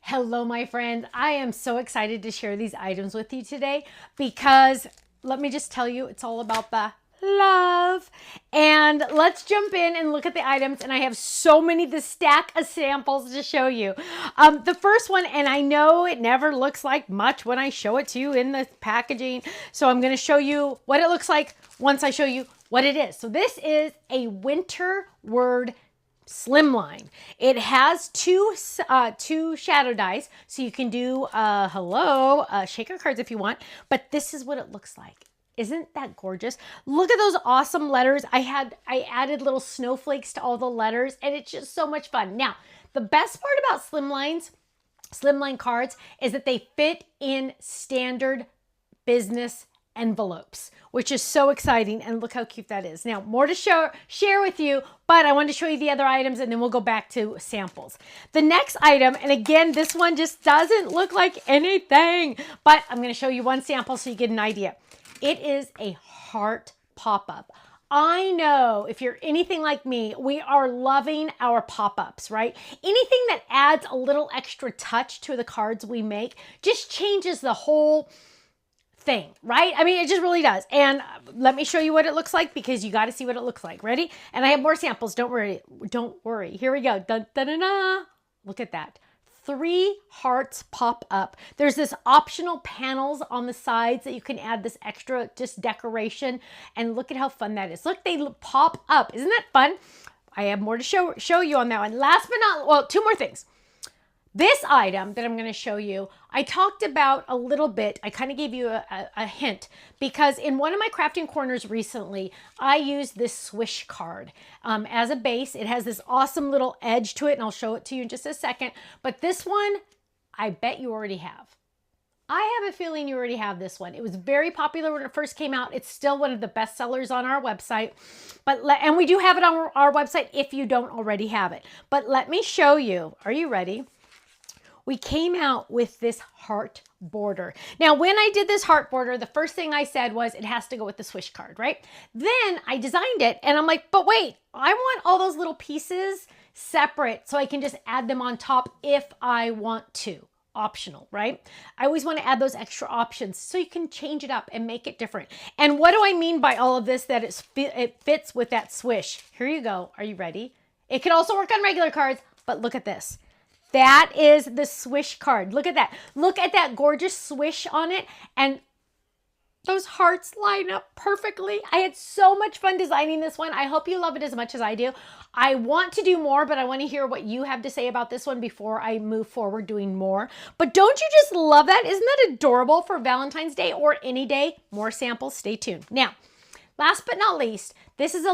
Hello, my friend. I am so excited to share these items with you today because let me just tell you, it's all about the love. And let's jump in and look at the items. And I have so many, the stack of samples to show you. The first one, and I know it never looks like much when I show it to you in the packaging. So I'm going to show you what it looks like once I show you what it is. So this is a winter word Slimline. It has two shadow dies, so you can do shaker cards if you want, but this is what it looks like. Isn't that gorgeous? Look at those awesome letters. I added little snowflakes to all the letters, and it's just so much fun. Now, the best part about Slimline cards is that they fit in standard business envelopes, which is so exciting. And look how cute that is. Now, more to share with you, but I wanted to show you the other items and then we'll go back to samples. The next item, and again, this one just doesn't look like anything, but I'm going to show you one sample so you get an idea. It is a heart pop-up. I know if you're anything like me, we are loving our pop-ups, right? Anything that adds a little extra touch to the cards we make just changes the whole thing, right? I mean, it just really does. And let me show you what it looks like because you got to see what it looks like. Ready? And I have more samples. Don't worry. Don't worry. Here we go. Dun, dun, dun, dun. Look at that. 3 hearts pop up. There's this optional panels on the sides that you can add this extra just decoration. And look at how fun that is. Look, they pop up. Isn't that fun? I have more to show you on that one. Last but not, well, 2 more things. This item that I'm going to show you, I talked about a little bit. I kind of gave you a hint because in one of my crafting corners recently, I used this Swish card as a base. It has this awesome little edge to it, and I'll show it to you in just a second. But this one, I bet you already have. I have a feeling you already have this one. It was very popular when it first came out. It's still one of the best sellers on our website. And we do have it on our website if you don't already have it. But let me show you. Are you ready? We came out with this heart border. Now, when I did this heart border, the first thing I said was it has to go with the Swish card, right? Then I designed it and I'm like, but wait, I want all those little pieces separate so I can just add them on top if I want to. Optional, right? I always want to add those extra options so you can change it up and make it different. And what do I mean by all of this? That it fits with that Swish. Here you go. Are you ready? It can also work on regular cards, but look at this. That is the Swish card. Look at that. Look at that gorgeous swish on it. And those hearts line up perfectly. I had so much fun designing this one. I hope you love it as much as I do. I want to do more, but I want to hear what you have to say about this one before I move forward doing more. But don't you just love that? Isn't that adorable for Valentine's Day or any day? More samples. Stay tuned. Now, last but not least, this is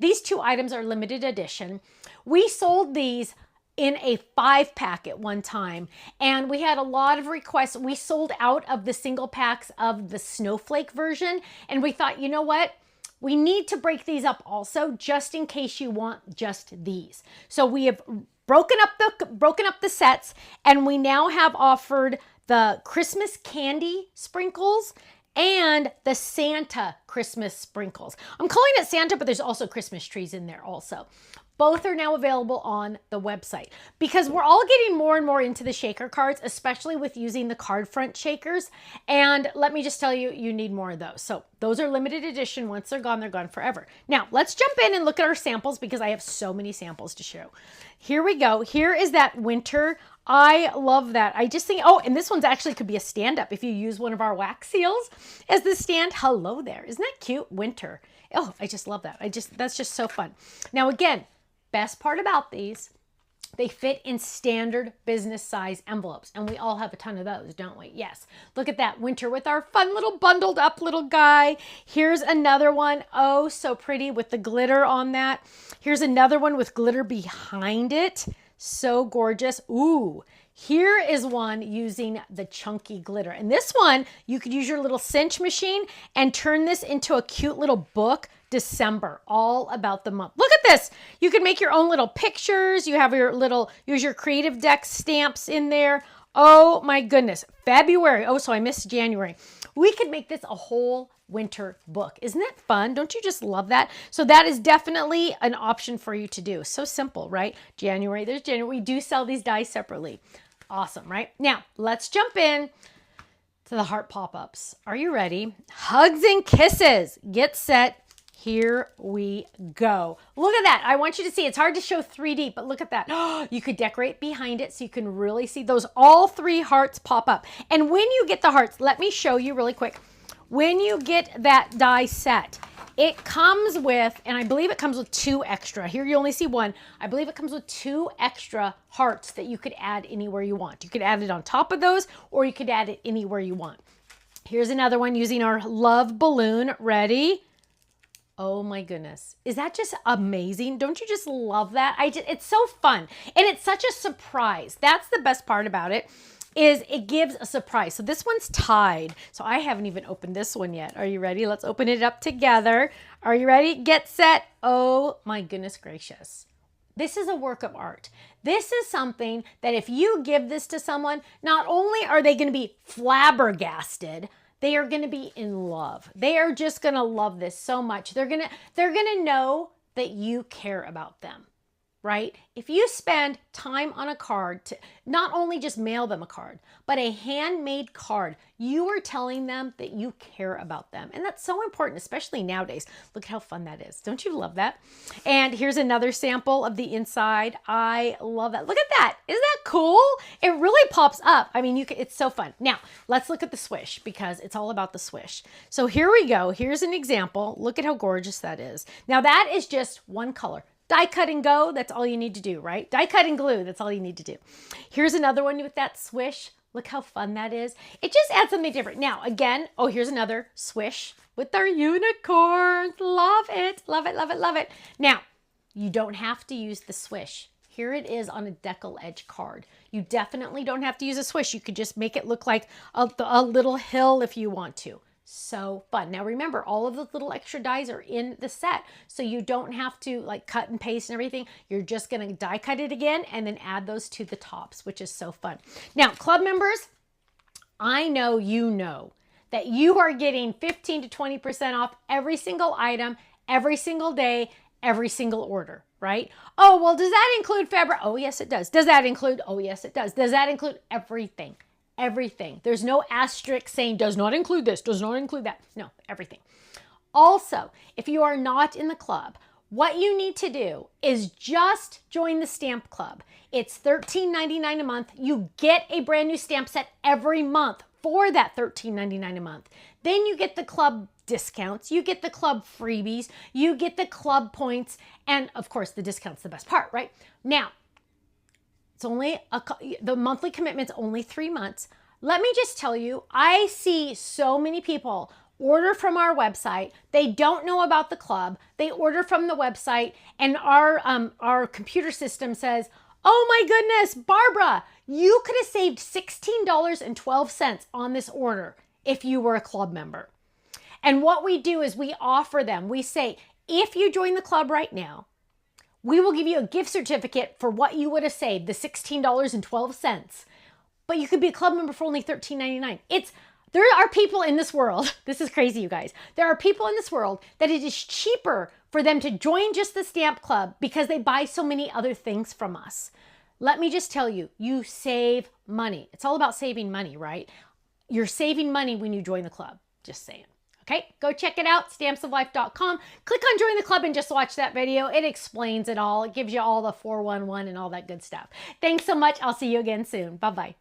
these 2 items are limited edition. We sold these in a 5-pack at one time, and we had a lot of requests. We sold out of the single packs of the snowflake version, and we thought, you know what? We need to break these up also, just in case you want just these. So we have broken up the sets, and we now have offered the Christmas candy sprinkles and the Santa Christmas sprinkles. I'm calling it Santa, but there's also Christmas trees in there also. Both are now available on the website because we're all getting more and more into the shaker cards, especially with using the card front shakers. And let me just tell you, you need more of those. So those are limited edition. Once they're gone forever. Now let's jump in and look at our samples because I have so many samples to show. Here we go. Here is that winter. I love that. I just think, oh, and this one's actually could be a stand-up if you use one of our wax seals as the stand. Hello there. Isn't that cute? Winter. Oh, I just love that. That's just so fun. Now again, best part about these, they fit in standard business size envelopes, and we all have a ton of those, don't we? Yes. Look at that winter with our fun little bundled up little guy. Here's another one. Oh, so pretty with the glitter on that. Here's another one with glitter behind it. So gorgeous. Ooh, here is one using the chunky glitter. And this one, you could use your little cinch machine and turn this into a cute little book. December, all about the month. Look at this. You can make your own little pictures. You have use your creative deck stamps in there. Oh my goodness. February. Oh, so I missed January. We could make this a whole winter book. Isn't that fun? Don't you just love that? So that is definitely an option for you to do. So simple, right? January, there's January. We do sell these dies separately. Awesome, right? Now, let's jump in to the heart pop-ups. Are you ready? Hugs and kisses. Get set. Here we go. Look at that. I want you to see. It's hard to show 3D, but look at that. You could decorate behind it so you can really see those all 3 hearts pop up. And when you get the hearts, let me show you really quick. When you get that die set, it comes with, and I believe it comes with 2 extra. Here you only see 1. I believe it comes with 2 extra hearts that you could add anywhere you want. You could add it on top of those, or you could add it anywhere you want. Here's another one using our love balloon. Ready? Oh my goodness. Is that just amazing? Don't you just love that? It's so fun. And it's such a surprise. That's the best part about it, is it gives a surprise. So this one's tied. So I haven't even opened this one yet. Are you ready? Let's open it up together. Are you ready? Get set. Oh my goodness gracious. This is a work of art. This is something that if you give this to someone, not only are they going to be flabbergasted, they are going to be in love. They are just going to love this so much. They're going to know that you care about them, right? If you spend time on a card to not only just mail them a card, but a handmade card, you are telling them that you care about them. And that's so important, especially nowadays. Look at how fun that is. Don't you love that? And here's another sample of the inside. I love that. Look at that. Isn't that cool? It really pops up. I mean, it's so fun. Now, let's look at the swish because it's all about the swish. So here we go. Here's an example. Look at how gorgeous that is. Now that is just one color. Die cut and go, that's all you need to do, right? Die cut and glue, that's all you need to do. Here's another one with that swish. Look how fun that is. It just adds something different. Now, again, oh, here's another swish with our unicorns. Love it, love it, love it, love it. Now, you don't have to use the swish. Here it is on a decal edge card. You definitely don't have to use a swish. You could just make it look like a little hill if you want to. So fun. Now remember, all of the little extra dies are in the set, so you don't have to like cut and paste and everything. You're just going to die cut it again and then add those to the tops, which is so fun. Now, club members, I know you know that you are getting 15 to 20% off every single item, every single day, every single order, right? Oh, well, does that include fabric? Oh, yes, it does. Does that include? Oh, yes, it does. Does that include everything? Everything. There's no asterisk saying does not include this, does not include that. No, everything. Also, if you are not in the club, what you need to do is just join the stamp club. It's $13.99 a month. You get a brand new stamp set every month for that $13.99 a month. Then you get the club discounts, you get the club freebies, you get the club points, and of course the discount's the best part, right? Now, it's only the monthly commitment's only 3 months. Let me just tell you, I see so many people order from our website. They don't know about the club. They order from the website, and our computer system says, "Oh my goodness, Barbara, you could have saved $16.12 on this order if you were a club member." And what we do is we offer them. We say, if you join the club right now, we will give you a gift certificate for what you would have saved, the $16.12. But you could be a club member for only $13.99. There are people in this world, this is crazy, you guys. There are people in this world that it is cheaper for them to join just the stamp club because they buy so many other things from us. Let me just tell you, you save money. It's all about saving money, right? You're saving money when you join the club, just saying. Okay, go check it out, stampsoflife.com. Click on join the club and just watch that video. It explains it all. It gives you all the 411 and all that good stuff. Thanks so much. I'll see you again soon. Bye-bye.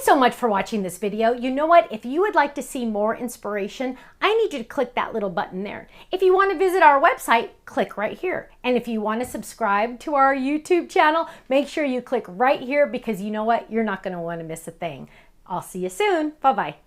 Thanks so much for watching this video. You know what? If you would like to see more inspiration, I need you to click that little button there. If you want to visit our website, click right here. And if you want to subscribe to our YouTube channel, make sure you click right here because you know what? You're not going to want to miss a thing. I'll see you soon. Bye-bye.